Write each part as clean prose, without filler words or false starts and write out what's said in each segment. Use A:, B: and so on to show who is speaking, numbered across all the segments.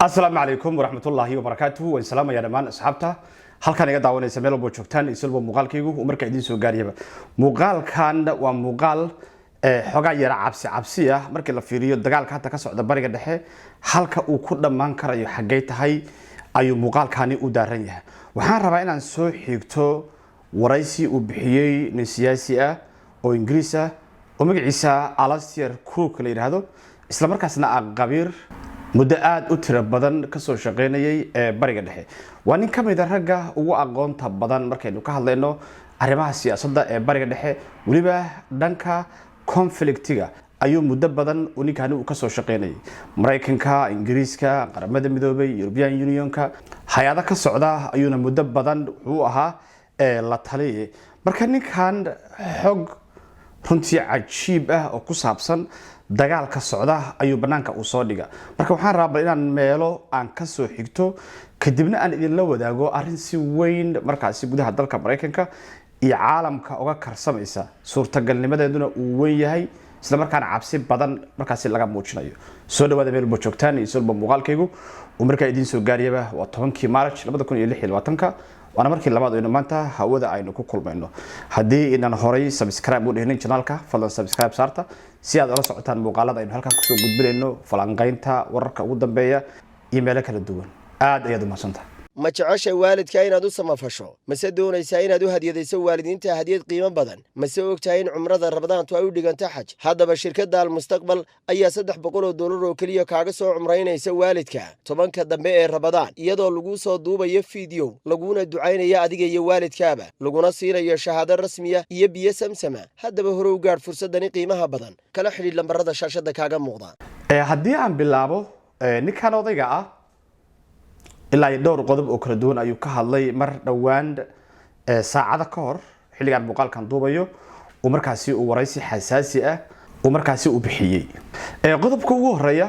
A: السلام عليكم ورحمة الله وبركاته والسلام يا دمان أصحابته halkan iga daawanaysa meel walba joogtaan isilba muuqaalkaygu oo marka idin soo gaariyaba muuqaalkan waa muuqaal xogaa yara cabsi ah markii la fiiriyo dagaalka hadda ka socda bariga dhexe halka uu ku dhamaan karayo xagay tahay ayuu muuqaalkani u daaran yahay waxaan rabaa inaan soo xigto waraysi uu bixiyay nin siyaasi ah oo Ingiriis ah oo magaciisa Halistii la yiraahdo isla markaasna Khabiir muddo aad u tiro badan ka soo shaqeynayay bariga dhexe waa nin kamid ah ragga ugu aqoonta badan markaynu ka hadlayno arrimaha siyaasadda ee bariga dhexe waliba dhanka conflictiga ayuu muddo badan ninkan uu ka soo shaqeynayay Mareykanka Ingiriiska qaramada midoobay European Unionka hay'adaha ka socda ayuuna muddo badan uu ahaa la taliyay marka ninkan xog runtii cajiib ah oo ku saabsan dagaalka socda ayuu banaanka u soo dhiga marka waxaan rabaa inaan meelo aan ka soo xigto kadibna aan idin la wadaago arrin si weyn markaasi gudaha dalka Mareykanka iyo caalamka uga karsamaysa suurtagalnimadeeduna uu weyn yahay isla markaana cabsi badan markaasi laga muujinayo soo dhawaada meel joogtaan iyo sulba muuqaalkaygu oo markaa idin soo gaariyaba waa 10 March 2026 وانا markii labaad oo maanta hawada aynu ku kulmayno hadii inaan horay subscribe u dhignin channelka fadlan subscribe saarta si aad ula socotaan muuqaalada aynu halkan ku soo gudbinayno falanqaynta wararka ugu dambeeya iyo meelo kala duwan aad ayaad u mahadsantahay
B: ma jeceshay waalidka inaad u samafasho mase doonaysaa inaad u hadiyadayso waalidiinta hadiyad qiimo badan mase ogtahay in cumrada Ramadaantu ay u dhiganto xaj haddaba shirkadda Al-Mustaqbal ayaa $300 oo kaliya kaaga soo cumraynaysa waalidka tobanka dambe ee Ramadaan iyadoo lagu soo duubayo fiideo laguna ducaynayo adiga iyo waalidkaaba laguna siinayo shahaado rasmi ah iyo biyo samsama haddaba hore u gaar fursadani qiimaha badan kala xidhiidh lambarada shaashada kaaga muuqda
A: haddii aan bilaabo ninkan odayga ah ilaa dhowr qodob oo kala duwan ayuu ka hadlay mar dhawaan saacada ka hor xilligan muuqaalkan duubayo oo markaasi uu waraysi xasaasi ah oo markaasi uu bixiyay qodobka ugu horeeya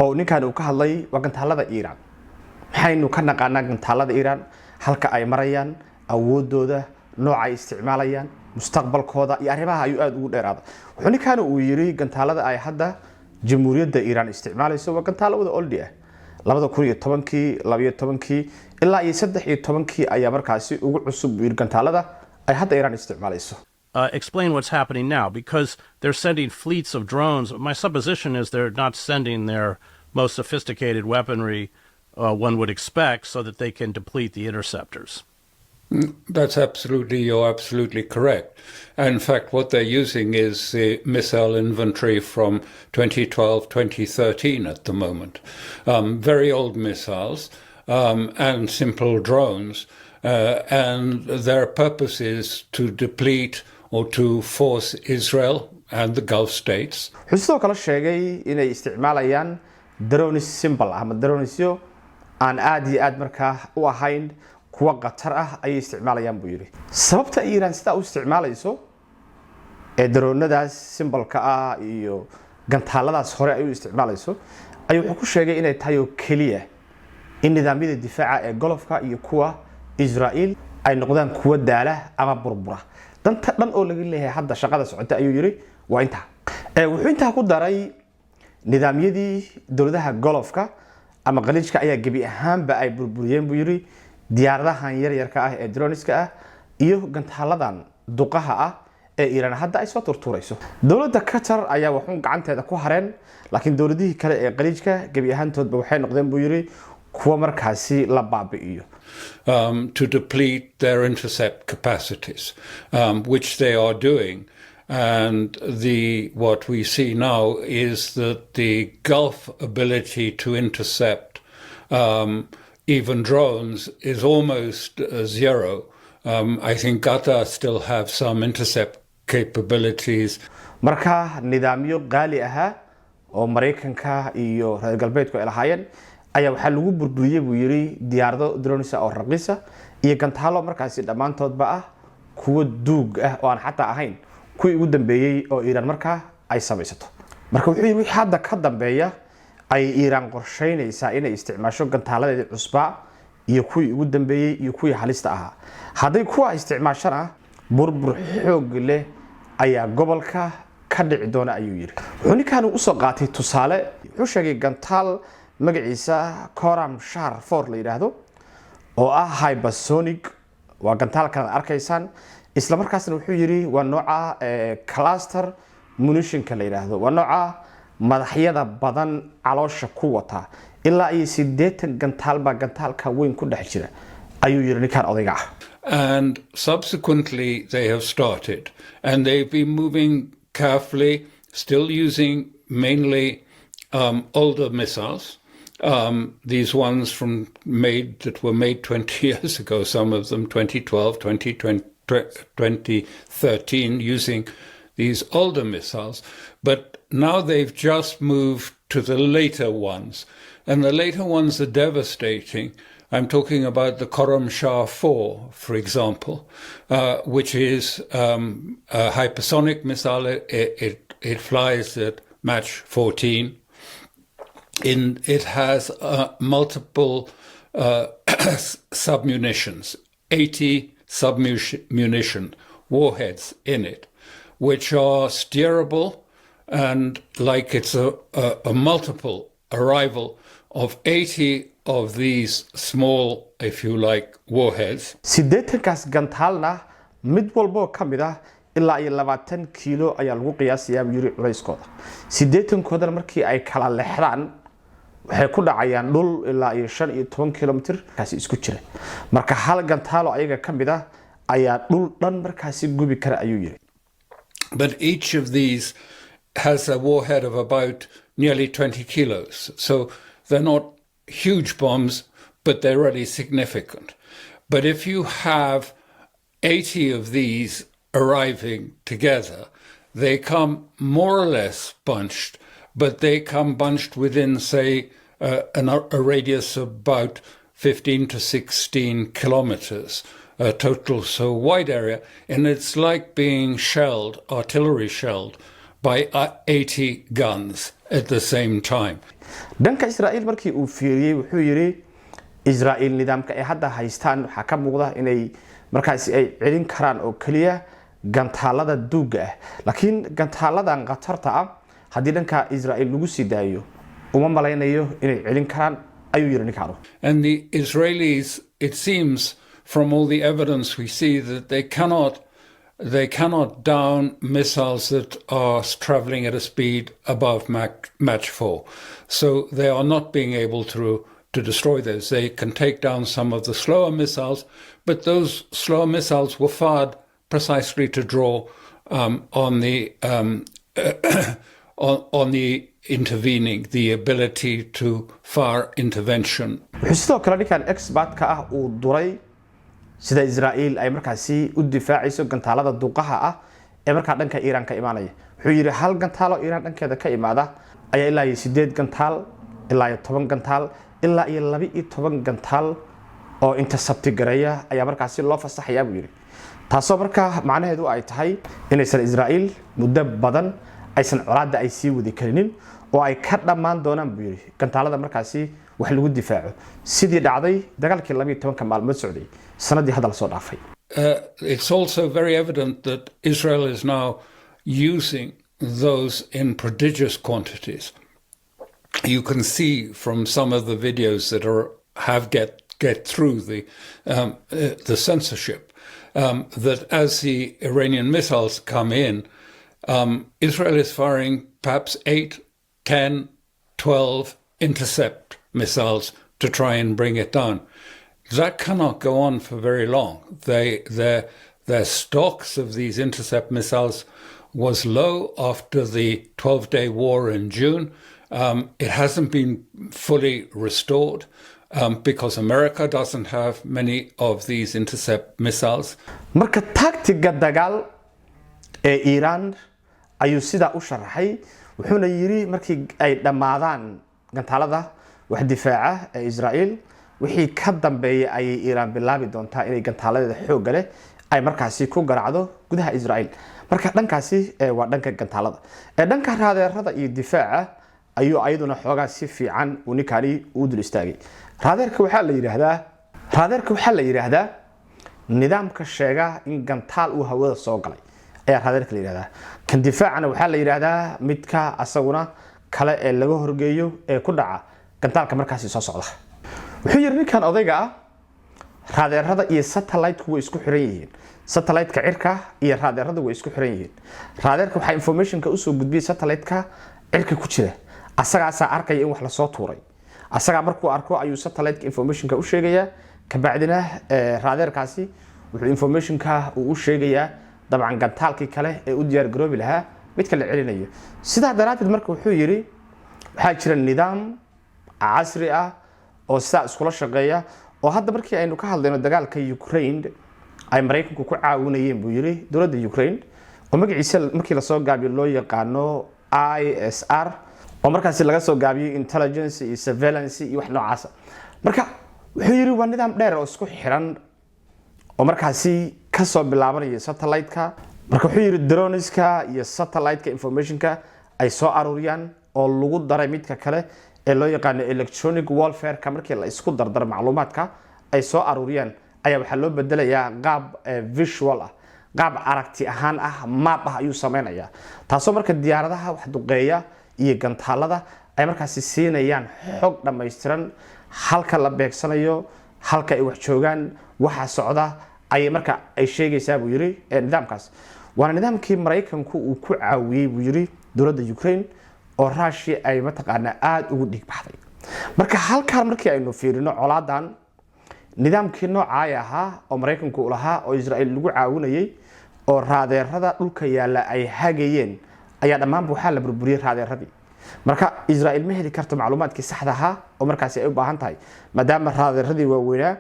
A: oo ninkan uu ka hadlay waa gantaalada Iran maxaynu ka naqaanaa gantaalada Iran halka ay marayaan awoodooda nooca ay isticmaalayaan mustaqbalkooda iyo arrimaha ayuu aad ugu dheeraada wuxuu ninkan uu yiri gantaalada ay hadda jamhuuriyadda Iran isticmaalayso waa gantaalada oldi ah 2010 12 ilaa 13 ayaa markaasi ugu cusub gantaalada ay hadda Iran isticmaalayso.
C: Explain what's happening now because they're sending fleets of drones. My supposition is they're not sending their most sophisticated weaponry one would expect so that they can deplete the interceptors.
D: You're absolutely correct. In fact, what they're using is the missile inventory from 2012, 2013 at the moment. Very old missiles and simple drones. And their purpose is to deplete or to force Israel and the Gulf states.
A: Wuxuu kala sheegay inay isticmaalayaan drones simple ama dronesyo aan aad iyo aad markaa u ahayn kuwa qatar ah ay isticmaalayaan buu yiri sababta Iran sida u isticmaalayso droonadaas simbalka ah iyo gantaaladaas hore ay u isticmaalayso ayuu wuxuu ku sheegay inay tahay oo kaliya in nidaamyada difaaca ee golofka iyo kuwa Israel ay noqdaan kuwa daala ama burbura danta dhan oo laga leeyahay hadda shaqada socota ayuu yiri waa inta wuxuu inta ku daray nidaamyadii dawladaha golofka ama qaliijka ayaa gabi ahaanba ay burburiyeen buu yiri diyaaradahan yar-yarka ah ee droneska ah iyo gantaaladan duqaha ah ee Iran hadda ay soo turturayso dawladda Qatar ayaa waxun gacanteeda ku hareen laakiin dawladihii kale ee qaliijka gabi ahaantoodba waxay noqdeen buu yiri kuwa markaasi la baabi'iyo
D: to deplete their intercept capacities which they are doing and what we see now is that the Gulf ability to intercept even drones is almost zero. I think Qatar still have some intercept capabilities.
A: Marka nidaamyo qaali ah oo Mareykanka iyo reer galbeedku ay lahaayeen ayaa waxa lagu burburiyay buu yiri diyaarado drones oo raqiis ah iyo gantaalo markaasi dhamaantoodba ah kuwa duug ah oo aan xataa ahayn kuwii ugu dambeeyay oo Iran markaa ay samaysato marka wuxuu yiri hadda ka dambeeya ay Iran qorsheynaysaa inay isticmaasho gantaaladeeda cusba iyo kuwii ugu dambeeyay iyo kuwii halista ahaa haday kuwa isticmaashana burbur xoog leh ayaa gobolka ka dhici doona ayuu yiri wuxuu ninkan u soo qaatay tusaale wuxuu sheegay gantaal magaciisa Coram Shar 4 la yiraahdo oo ah hypersonic waa gantaalka arkaysaan isla markaasna wuxuu yiri waa nooca cluster munition ka la yiraahdo waa nooca madaxyada badan caloosha ku wata ilaa ay 80 gantaal ba gantaalka weyn ku dhex jira ayuu yiri ninkan odayga ah.
D: And subsequently they have started and they've been moving carefully, still using mainly older missiles. These ones that were made 20 years ago, some of them 2012, 2013, using these older missiles. But now they've just moved to the later ones. And the later ones are devastating. I'm talking about the Coram Shah 4, for example, which is a hypersonic missile. It flies at Mach 14. It has multiple submunitions, 80 submunition warheads in it, which are steerable, and like it's a multiple arrival of 80 of these small, if you like, warheads.
A: 80 kaas gantaalna mid walbo kamida ilaa 20 kilo ayaa lagu qiyaasaya yiri culayskooda 80 koodan markii ay kala leexdaan waxay ku dhacayaan dhul ilaa 15 kilomitir kaasi isku jira marka hal gantaalo ayaga kamida ayaa dhul dhan markaasi gubi kara ayuu yiri.
D: But each of these has a warhead of about nearly 20 kilos, so they're not huge bombs, but they're really significant. But if you have 80 of these arriving together, they come more or less bunched, but they come bunched within, say, a radius of about 15 to 16 kilometers total, so wide area, and it's like being shelled, artillery shelled, by 80 guns at the same time.
A: dhanka Israel markii uu fiiriyay wuxuu yiri Israel nidaamka ay hadda haystaan waxa ka muuqda inay markaasi ay celin karaan oo kaliya gantaalada duuga ah laakiin gantaaladan qatarta ah hadii dhanka Israel lagu sii daayo uma malaynayo inay celin karaan ayuu yiri ninkan.
D: And the Israelis, it seems from all the evidence we see, that they cannot down missiles that are traveling at a speed above Mach 4. So they are not being able to destroy those. They can take down some of the slower missiles, but those slower missiles were fired precisely to draw on the intervening, the ability to fire intervention.
A: sidoo kale ninkan expert ka ah uu duray sida Israel ay markaasi u difaacayso gantaalada duqaha ah ee marka dhanka Iran ka imaanaya wuxuu yiri hal gantaalo Iran dhankeeda ka imaada ayaa ilaa 8 gantaal ilaa 10 gantaal ilaa 12 gantaal oo intercept gareeya ayaa markaasi loo fasaxaya buu yiri taasoo marka macnaheedu ay tahay inaysan Israel muddo badan aysan colaada ay sii wadi karinin oo ay ka dhamaan doonaan buu yiri gantaalada markaasi wax lagu difaaco sidii dhacday dagaalkii 12 maalmood socday sanadii hadda la soo dhaafay.
D: It's also very evident that Israel is now using those in prodigious quantities. You can see from some of the videos that have get through the censorship that as the Iranian missiles come in, Israel is firing perhaps 8, 10, 12 intercept missiles to try and bring it down. That cannot go on for very long. Their stocks of these intercept missiles was low after the 12-day war in June. It hasn't been fully restored because America doesn't have many of these intercept missiles.
A: marka tactiga dagaal ee Iran ayuu sida u sharaxay wuxuuna yiri markii ay dhamaadaan gantaalada wax difaaca ee Israel wixii ka dambeeyay ay Iran bilaabi doontaa inay gantaalada xoog leh ay markaasi ku garaacdo gudaha Israel marka dhankaasi waa dhanka gantaalada ee dhanka raadeerada iyo difaaca ayuu ayaduna xoogaa si fiican u ninkani u dul istaagay raadeerka waxa la yiraahdaa nidaamka sheega in gantaal uu hawada soo galay ayaa raadeerka la yiraahdaa kan difaacana waxa la yiraahdaa midka asaguna kale ee laga horgeeyo ee ku dhaca gantaalka markaasi soo socda wuxuu yiri ninkan odayga ah raadeerada iyo satellite-ku way isku xiran yihiin satellite-ka cirka iyo raadeerada way isku xiran yihiin raadeerka waxa information-ka u soo gudbiyay satellite-ka cirka ku jira asagaasa arkay in wax la soo tuuray asaga markuu arko ayuu satellite-ka information-ka u sheegaya ka bacdina raadeerkaasi wuxuu information-ka u sheegaya dabcan gantaalkii kale ee u diyaar garoobi lahaa mid kale celinayo sida daraadeed marka wuxuu yiri waxa jira nidaam casri ah oo sidaa iskula shaqeeya oo hadda markii aynu ka hadlayno dagaalka Ukraine ay Mareykanku ku caawinayeen buu yiri dowladda Ukraine oo magaciisa markii la soo gaabiyo loo yaqaano ISR oo markaas laga soo gaabiyo intelligence iyo surveillance iyo wax noocaas marka wuxuu yiri waa nidaam dheer oo isku xiran oo markaasi ka soo bilaabanaya satellite-ka marka wuxuu yiri droneska iyo satellite-ka information-ka ay soo aruuriyaan oo lagu daray midka kale ee loo yaqaan electronic warfare ka markii la isku dardar macluumaadka ay soo aruuriyaan ayaa waxa loo bedelayaa qaab visual ah qaab aragti ahaan ah map ah ayuu sameeynaya taasoo marka diyaaradaha wax duqeeya iyo gantaalada ay markaasi siinayaan xog dhameystiran halka la beegsanayo halka ay wax joogaan waxa socda ay marka ay sheegaysaa buu yiri nidaamkaas waa nidaamkii Mareykanku uu ku caawiyay buu yiri dowladda Ukraine oo Russia ay mataqaana aad ugu dhig baxday marka halkaan markii aynu fiirino colaadan nidaamkii noocay ahaa oo Mareykanku u lahaa oo Israel lagu caawinayay oo raadeerada dhulka yaala ay hagayeen ayaa dhamaan waxa la burburiyay raadeeradii marka Israel ma heli karto macluumaadkii saxda ah oo markaas ay u baahan tahay maadaama raadeeradii waaweynaa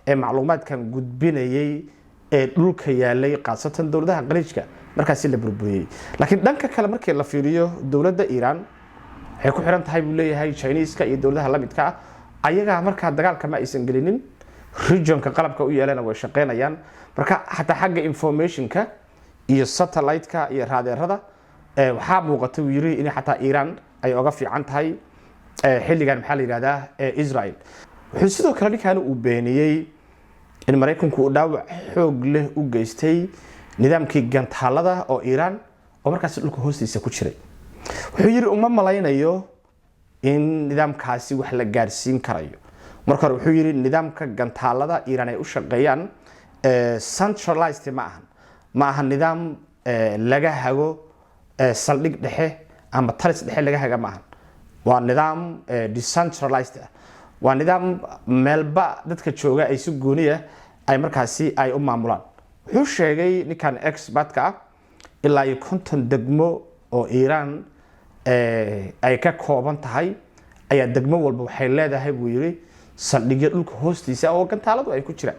A: ee macluumaadkan gudbinayay ee dhulka yaalay qaasatan dowladaha qaliijka markaas la burburiyay laakiin dhanka kale markii la fiiriyo dowladda Iran waxay ku xiran tahay buu leeyahay Chinese-ka iyo dowladaha la midka ah ayaga marka dagaalka ma aysan gelinin regionka qalabka u yeelana way shaqeynayaan marka hatta xagga information-ka iyo satellite-ka iyo raadeerada waxa muuqata uu yiri in hatta Iran ay uga fiican tahay xilligan maxaa la yiraahdaa Israel wuxuu sidoo kale ninkan uu beeniyay in Mareykanku uu dhaawac xoog leh u geystay nidaamkii gantaalada oo Iran oo markaas dhulka hoostiisa ku jiray wuxuu yiri uma malaynayo in nidaamkaasi wax la gaarsiin karayo marka wuxuu yiri nidaamka gantaalada Iran ay u shaqeeyaan centralized ma aha nidaam laga hago saldhig dhexe ama taris dhexe laga haga ma aha waa nidaam decentralized waa nidaam meelba dadka jooga ay si gooniya ay markaasi ay u maamulaan wuxuu sheegay ninkan expert-ka ilaa 50 degmo oo Iran ay ka kooban tahay ayaa degmo walba waxay leedahay buu yiri saldhigyo dhulka hoostiisa oo gantaaladu ay ku jiraan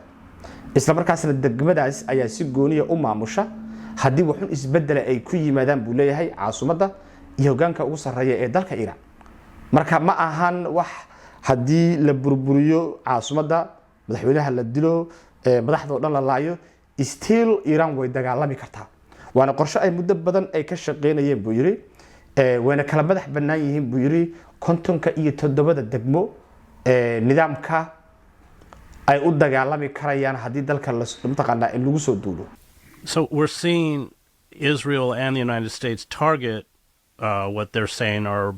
A: isla markaasna degmadaas ayaa si gooniya u maamusha hadii wuxuu isbedel ay ku yimaadaan buu leeyahay caasimadda iyo hoggaanka ugu sarreeya ee dalka Iran marka ma ahan wax hadii la burburiyo caasimadda madaxweynaha la dilo madaxda dhan la laayo still Iran way dagaalami kartaa waana qorshe ay muddo badan ay ka shaqeynayeen buu yiri wayna kala madax bannaan yihiin buu yiri kontonka iyo 7 degmo nidaamka ay u dagaalami karayaan hadii dalka la mutaqaana in lagu soo duulo
C: So we're seeing Israel and the United States target what they're saying are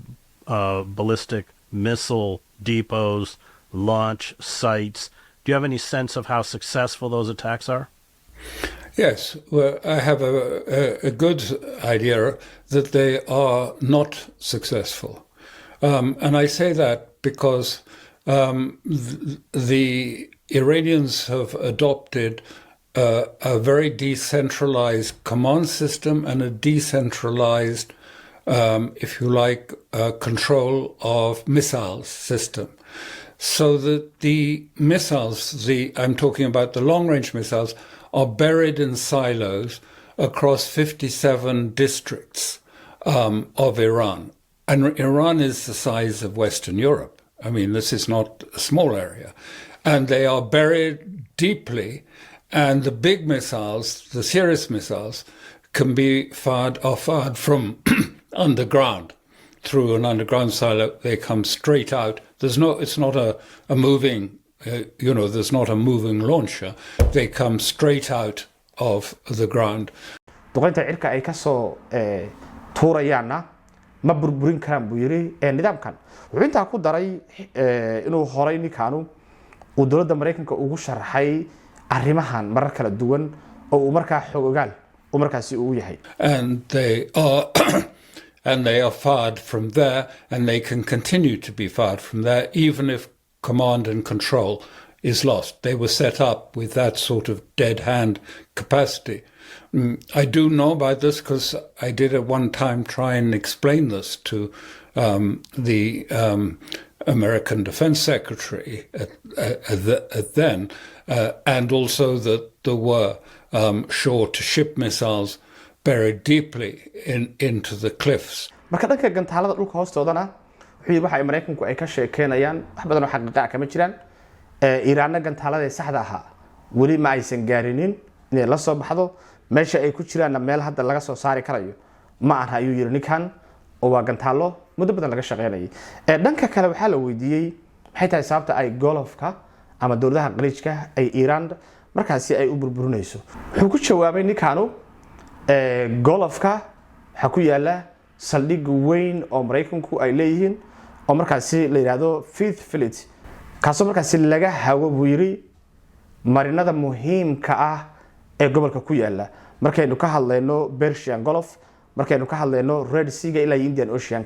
C: ballistic missile depots, launch sites. Do you have any sense of how successful those attacks are?
D: Yes, well, I have a good idea that they are not successful. And I say that because the Iranians have adopted a very decentralized command system and a decentralized, if you like, control of missiles system. So that the missiles, I'm talking about the long-range missiles, are buried in silos across 57 districts of Iran. And Iran is the size of Western Europe. I mean, this is not a small area. And they are buried deeply. And the big missiles, the serious missiles, can be fired from underground. Through an underground silo, they come straight out. It's not a moving, there's not a moving launcher. They come straight out of the ground.
A: duqaynta cirka ay ka soo tuurayaana ma burburin karaan buu yiri nidaamkan wuxuu intaa ku daray inuu horay ninkaanu uu dowladda Mareykanka ugu sharaxay arrimahan marar kala duwan oo uu markaa xogogaal oo markaasi uu yahay
D: and they are fired from there, and they can continue to be fired from there, even if command and control is lost. They were set up with that sort of dead hand capacity. I do know about this because I did at one time try and explain this to the American Defense Secretary at then, and also that there were shore-to-ship missiles buried deeply into the cliffs.
A: marka dhanka gantaalada dhulka hoostoodana wuxuu waxa ay Mareykanku ay ka sheekeynayaan wax badan oo xaqiiqo ah kama jiraan Iiraanna gantaalada saxda ah wali ma aysan gaarinin inay la soo baxdo meesha ay ku jiraan meel hadda laga soo saari karayo ma aha ayuu yiri ninkan oo waa gantaalo muddo badan laga shaqeynayay dhanka kale waxa la weydiiyay maxay tahay sababta ay golofka ama dawladaha qaliijka ay Iiraan markaasi ay u burburinayso wuxuu ku jawaabay ninkaanu golofka waxa ku yaala saldhig weyn oo Mareykanku ay leeyihiin oo markaasi la yiraahdo Fifth Fleet kaasoo markaasi laga hawo buu yiri marinada muhiimka ah ee gobolka ku yaala markaynu ka hadlayno Persian Gulf markaynu ka hadlayno Red Sea ilaa Indian Ocean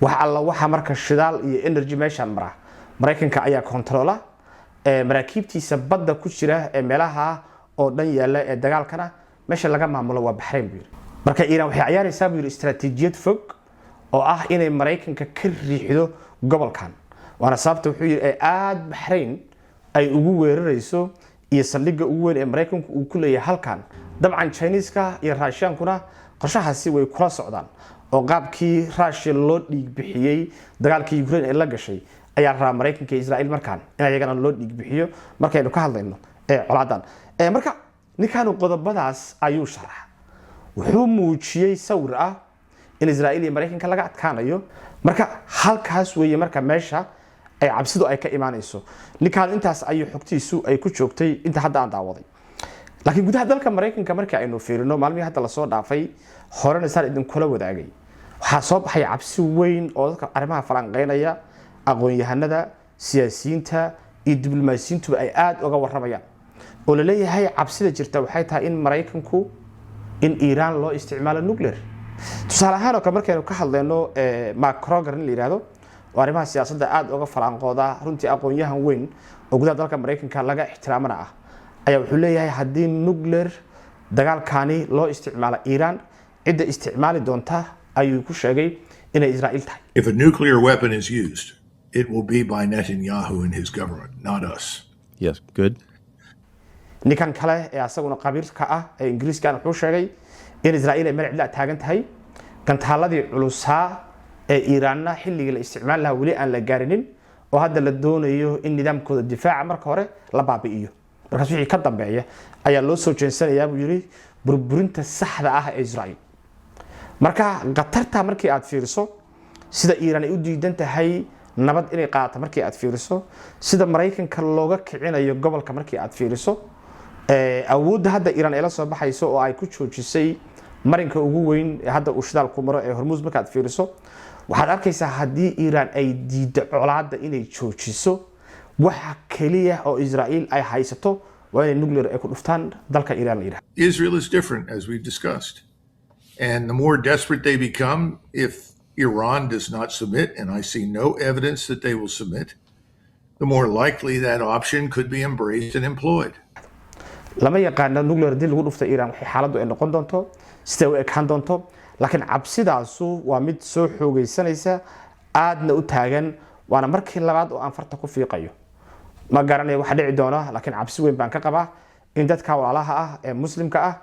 A: waxa marka shidaal iyo energy meeshan mara Mareykanka ayaa controla maraakiibtiisa badda ku jira ee meelaha oo dhan yaala ee dagaalkana meesha laga maamulo waa Bahrain buu marka Iiraan waxay ciyaaraysaa buu istaraatiijiyad fog oo ah inay Mareykanka ka riixdo gobolkan waana sababta wuxuu yiri aad Bahrain ay ugu weerarayso iyo saldhigga ugu weyn ee Mareykanku uu ku leeyahay halkan dabcan Chinese-ka iyo Russian-kuna qorshahaasi way kula socdaan oo qaabkii Russia loo dhiig bixiyay dagaalkii Ukraine ee la gashay ayaa rabaa Mareykanka iyo Israel markaan in ayagana loo dhiig bixiyo markaynu ka hadlayno colaadan marka ninkan qodobadaas ayuu sharax wuxuu muujiyay sawir ah in Israel iyo Mareykanka laga adkaanayo marka halkaas weeye marka meesha ay cabsidu ay ka imaanayso ninkan intaas ayuu xogtiisu ay ku joogtay inta hadda aan daawaday laakiin gudaha dalka Mareykanka marka aynu fiirino maalmihii hadda la soo dhaafay horena sar idin kula wadaagay waxa soo baxay cabsi weyn oo dadka arrimaha falanqeynaya aqoon-yahanada siyaasiyiinta iyo diblomaasiyiintu ay aad uga waramayaan oo la leeyahay cabsida jirta waxay tahay in Mareykanku in Iiraan loo isticmaalo nuclear tusaale ahaan oo markaynu ka hadlayno macrogarin la yiraahdo oo arrimaha siyaasadda aad uga falanqooda runtii aqoon-yahan weyn oo gudaha dalka Mareykanka laga ixtiraamana ah ayaa wuxuu leeyahay haddii nuclear dagaalkani loo isticmaalo Iiraan cidda isticmaali doonta ayuu ku sheegay inay Israel tahay
E: If a nuclear weapon is used, it will be by Netanyahu and his government, not us.
F: Yes, good.
A: ninkan kale ee asaguna qabiirka ah ee Ingiriiska wuxuu sheegay in Israel ay meel cid la taagan tahay gantaaladii culusaa ee Iiraanna xilliga la isticmaal lahaa wali aan la gaarinin oo hadda la doonayo in nidaamkooda difaaca marka hore la baabi'iyo markaas wixii ka dambeeya ayaa loo soo jeensanayaa buu yiri burburinta saxda ah ee Israel marka qatarta markii aad fiiriso sida Iiraan ay u diidan tahay nabad inay qaato markii aad fiiriso sida Mareykanka looga kicinayo gobolka markii aad fiiriso awoodda hadda Iiraan ay la soo baxayso oo ay ku joojisay marinka ugu weyn ee hadda uu shidaal ku maro ee Hormuz marka aad fiiriso waxaad arkaysaa haddii Iiraan ay diido colaadda inay joojiso waxa kaliya oo Israel ay haysato waa inay nuclear ay ku dhuftaan dalka Iiraan la yiraahdo
E: Israel is different, as we discussed. And the more desperate they become, if Iran does not submit, and I see no evidence that they will submit, the more likely that option could be embraced and employed.
A: lama yaqaan nuclear dil lagu dhufta Iiraan waxay xaaladdu ay noqon doonto sida ay ekaan doonto laakiin cabsidaasu waa mid soo xoogaysanaysa aadna u taagan waana markii labaad oo aan farta ku fiiqayo ma garanayo waxa dhici doona laakiin cabsi weyn baan ka qabaa in dadka walaalaha ah ee muslimka ah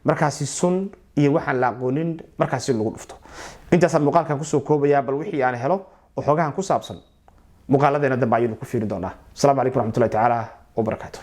A: markaasi sun iyo waxaan la aqoonin markaasi lagu dhufto intaas aan muuqaalkan ku soo koobaya bal wixii aan helo oo xogahan ku saabsan muuqaaladeena dambe ayaynu ku fiirin doonaa assalamu alaykum warahmatullahi ta'ala wa barakatuh